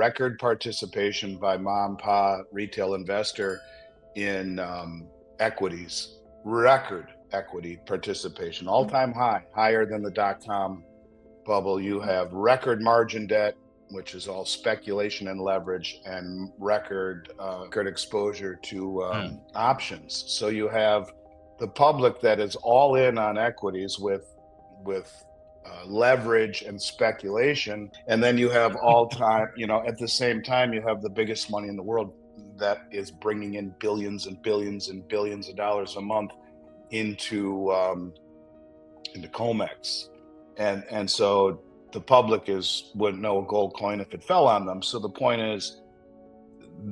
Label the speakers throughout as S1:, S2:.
S1: record participation by mom, pa, retail investor in equities. Record equity participation, all-time high, higher than the dot-com bubble. You have record margin debt, which is all speculation and leverage, and record exposure to options. So you have the public that is all in on equities with leverage and speculation, and then you have all-time, at the same time, you have the biggest money in the world that is bringing in billions and billions and billions of dollars a month into COMEX, and so the public wouldn't know a gold coin if it fell on them. So the point is,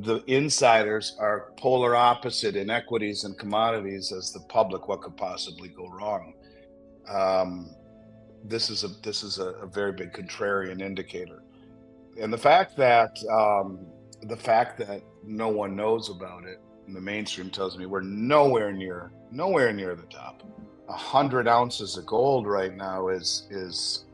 S1: the insiders are polar opposite in equities and commodities as the public. What could possibly go wrong? This is a very big contrarian indicator, and the fact that no one knows about it, and the mainstream tells me we're nowhere near the top. 100 ounces of gold right now is it's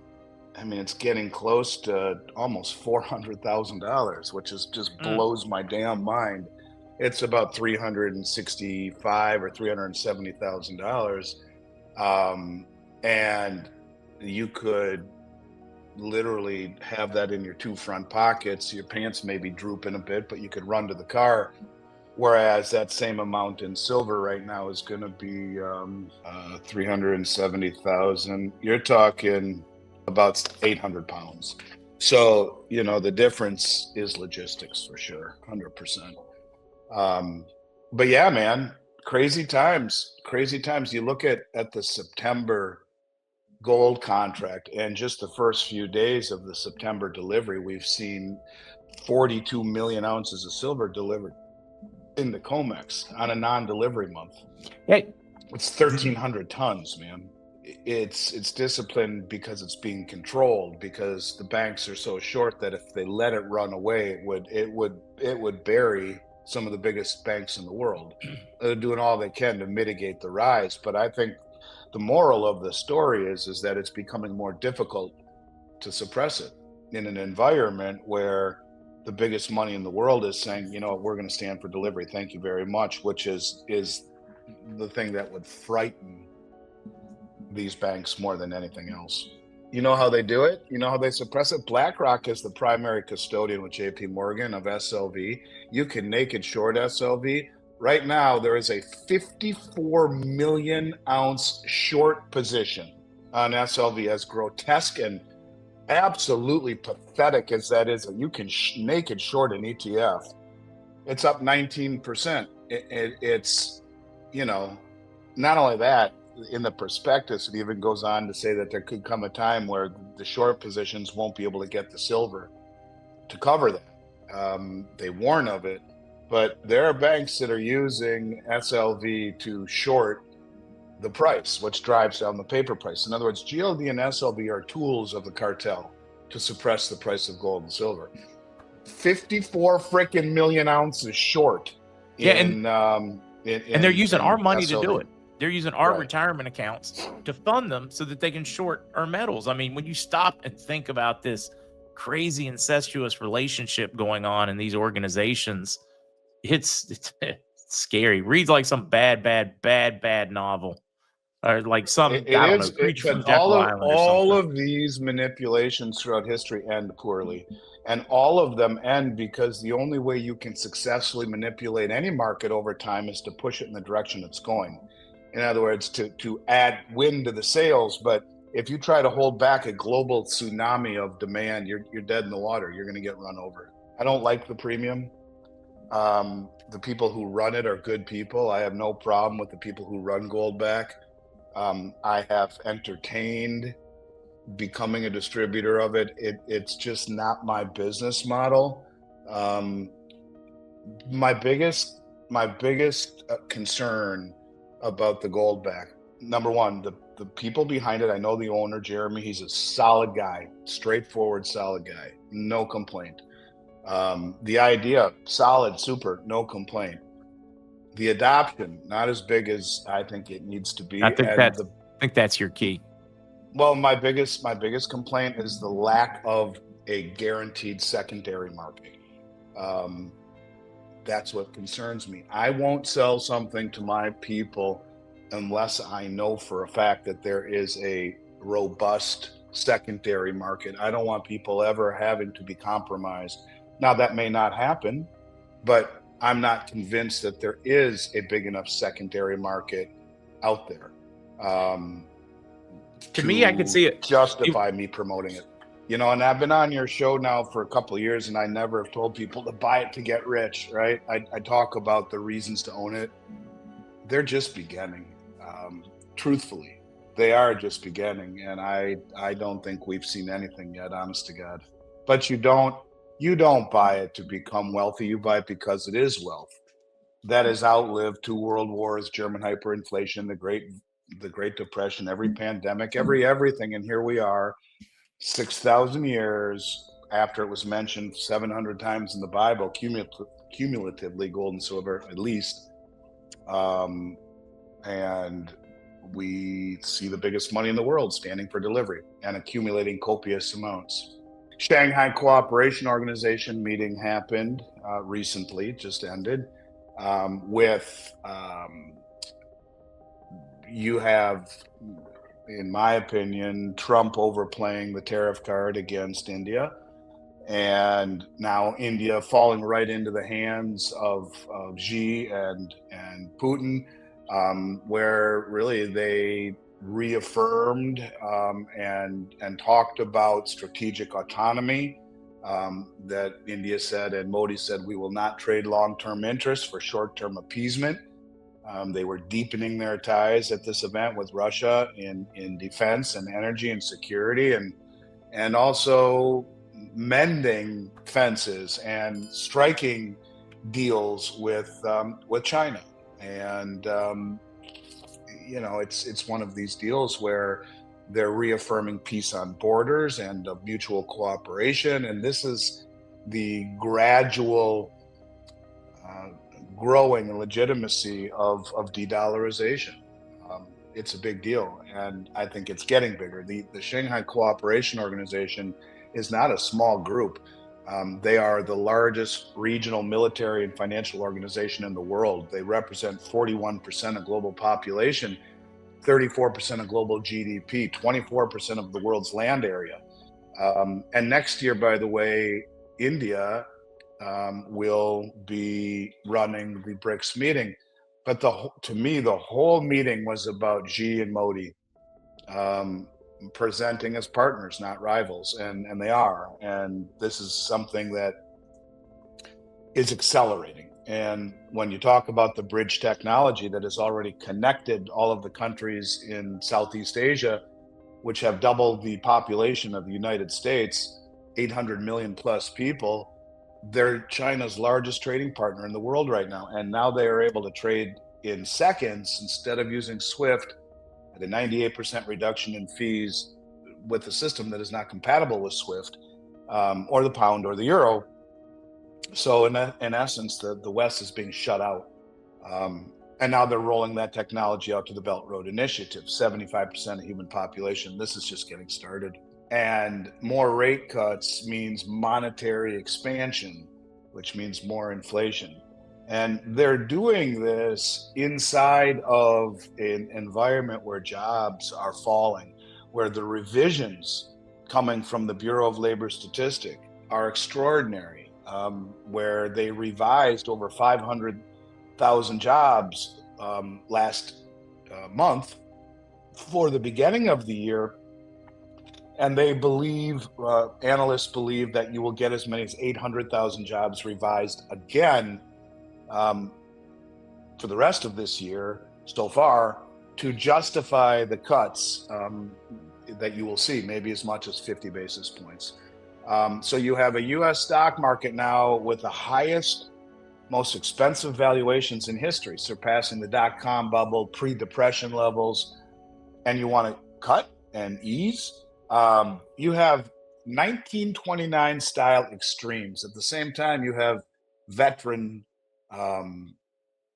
S1: getting close to almost $400,000, which is just blows my damn mind. It's about $365,000 or $370,000, and you could literally have that in your two front pockets. Your pants may be drooping a bit, but you could run to the car. Whereas that same amount in silver right now is going to be 370,000. You're talking about 800 pounds. So, the difference is logistics for sure, 100%. But yeah, man, crazy times. You look at the September gold contract, and just the first few days of the September delivery, we've seen 42 million ounces of silver delivered in the COMEX on a non-delivery month.
S2: Hey,
S1: it's 1,300 tons, man. It's disciplined because it's being controlled, because the banks are so short that if they let it run away, it would bury some of the biggest banks in the world. They're doing all they can to mitigate the rise, but I think the moral of the story is that it's becoming more difficult to suppress it in an environment where the biggest money in the world is saying, we're going to stand for delivery. Thank you very much, which is the thing that would frighten these banks more than anything else. You know how they do it? You know how they suppress it? BlackRock is the primary custodian with JP Morgan of SLV. You can naked short SLV. Right now, there is a 54 million ounce short position on SLV. As grotesque and absolutely pathetic as that is, you can naked short an ETF. It's up 19%. It's, not only that, in the prospectus, it even goes on to say that there could come a time where the short positions won't be able to get the silver to cover that. They warn of it, but there are banks that are using SLV to short the price, which drives down the paper price. In other words, GLD and SLV are tools of the cartel to suppress the price of gold and silver. 54 freaking million ounces short.
S2: And they're using our money
S1: SLV.
S2: to do it. They're using our retirement accounts to fund them so that they can short our metals. I mean, when you stop and think about this crazy incestuous relationship going on in these organizations, it's scary. Reads like some bad novel, or like some creature from Jekyll Island or something.
S1: All of these manipulations throughout history end poorly, and all of them end because the only way you can successfully manipulate any market over time is to push it in the direction it's going. In other words, to add wind to the sails. But if you try to hold back a global tsunami of demand, you're dead in the water. You're going to get run over. I don't like the premium. The people who run it are good people. I have no problem with the people who run Goldback. I have entertained becoming a distributor of it. It's just not my business model. My biggest concern about the Goldback, number one, the people behind it. I know the owner, Jeremy. He's a solid guy, straightforward, solid guy, no complaint. The idea, solid, super, no complaint. The adoption, not as big as I think it needs to be.
S2: I think that's your key.
S1: Well, my biggest complaint is the lack of a guaranteed secondary market. That's what concerns me. I won't sell something to my people unless I know for a fact that there is a robust secondary market. I don't want people ever having to be compromised. Now, that may not happen, but I'm not convinced that there is a big enough secondary market out there
S2: to me, I could see it
S1: justify me promoting it. You know, and I've been on your show now for a couple of years, and I never have told people to buy it to get rich, right? I talk about the reasons to own it. They're just beginning. Truthfully, they are just beginning, and I don't think we've seen anything yet, honest to God. But you don't buy it to become wealthy. You buy it because it is wealth. That has outlived 2 world wars, German hyperinflation, the Great Depression, every pandemic, everything, and here we are, 6,000 years after it was mentioned 700 times in the Bible, cumulatively, gold and silver, at least. And we see the biggest money in the world standing for delivery and accumulating copious amounts. Shanghai Cooperation Organization meeting happened recently, just ended, you have, in my opinion, Trump overplaying the tariff card against India, and now India falling right into the hands of Xi and Putin, where really they reaffirmed and talked about strategic autonomy, that India said and Modi said, we will not trade long-term interests for short-term appeasement. They were deepening their ties at this event with Russia in defense and energy and security, and also mending fences and striking deals with China. And you know, it's one of these deals where they're reaffirming peace on borders and of mutual cooperation. And this is the gradual growing legitimacy of de-dollarization. It's a big deal, and I think it's getting bigger. The Shanghai Cooperation Organization is not a small group. They are the largest regional military and financial organization in the world. They represent 41% of global population, 34% of global GDP, 24% of the world's land area. And next year, by the way, India will be running the BRICS meeting. But to me, the whole meeting was about Xi and Modi presenting as partners, not rivals, and they are. And this is something that is accelerating. And when you talk about the bridge technology that has already connected all of the countries in Southeast Asia, which have doubled the population of the United States, 800 million plus people, they're China's largest trading partner in the world right now. And now they are able to trade in seconds instead of using SWIFT at a 98% reduction in fees with a system that is not compatible with SWIFT, or the pound or the euro. So in essence, the West is being shut out. And now they're rolling that technology out to the Belt Road Initiative, 75% of human population. This is just getting started. And more rate cuts means monetary expansion, which means more inflation. And they're doing this inside of an environment where jobs are falling, where the revisions coming from the Bureau of Labor Statistics are extraordinary, where they revised over 500,000 jobs last month for the beginning of the year. And they believe, analysts believe, that you will get as many as 800,000 jobs revised again for the rest of this year so far to justify the cuts that you will see, maybe as much as 50 basis points. So you have a U.S. stock market now with the highest, most expensive valuations in history, surpassing the dot-com bubble, pre-depression levels, and you want to cut and ease? You have 1929 style extremes. At the same time, you have veteran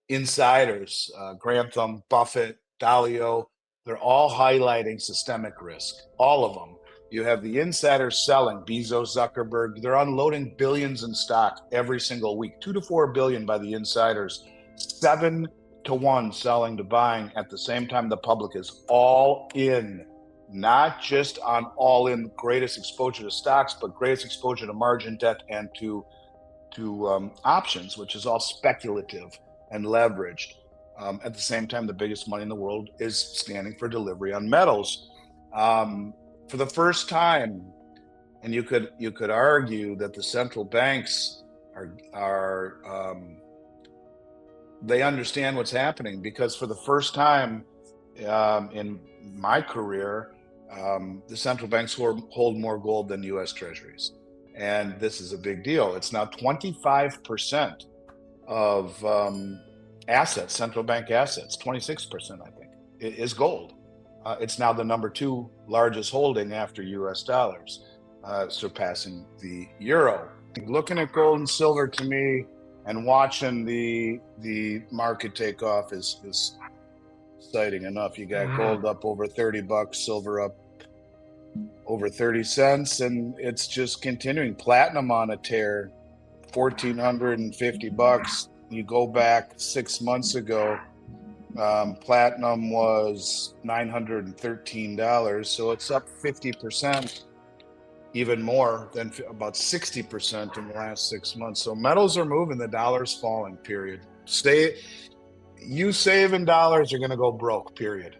S1: insiders, Grantham, Buffett, Dalio. They're all highlighting systemic risk, all of them. You have the insiders selling, Bezos, Zuckerberg, they're unloading billions in stock every single week, 2 to 4 billion by the insiders, 7 to 1 selling to buying at the same time the public is all in, not just on all in greatest exposure to stocks, but greatest exposure to margin debt and to options, which is all speculative and leveraged. At the same time, the biggest money in the world is standing for delivery on metals. For the first time, and you could argue that the central banks are they understand what's happening, because for the first time in my career, the central banks hold more gold than U.S. Treasuries. And this is a big deal. It's now 25% of assets, central bank assets, 26%, I think, is gold. It's now the number 2 largest holding after U.S. dollars, surpassing the euro. Looking at gold and silver, to me, and watching the market take off is exciting enough. You got gold up over $30, silver up over 30 cents, and it's just continuing. Platinum on a tear, $1,450. You go back 6 months ago, platinum was $913, so it's up 50%, even more than about 60% in the last 6 months. So metals are moving, the dollar's falling, period. You saving dollars, you're going to go broke, period.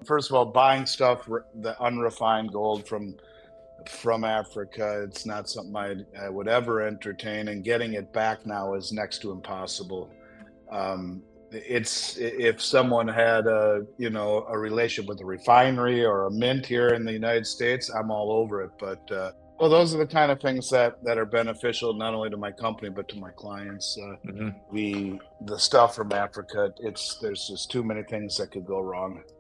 S1: First of all, buying stuff, the unrefined gold from Africa, it's not something I would ever entertain, and getting it back now is next to impossible. It's, if someone had a relationship with a refinery or a mint here in the United States, I'm all over it. But well, those are the kind of things that are beneficial not only to my company but to my clients. The stuff from Africa, there's just too many things that could go wrong.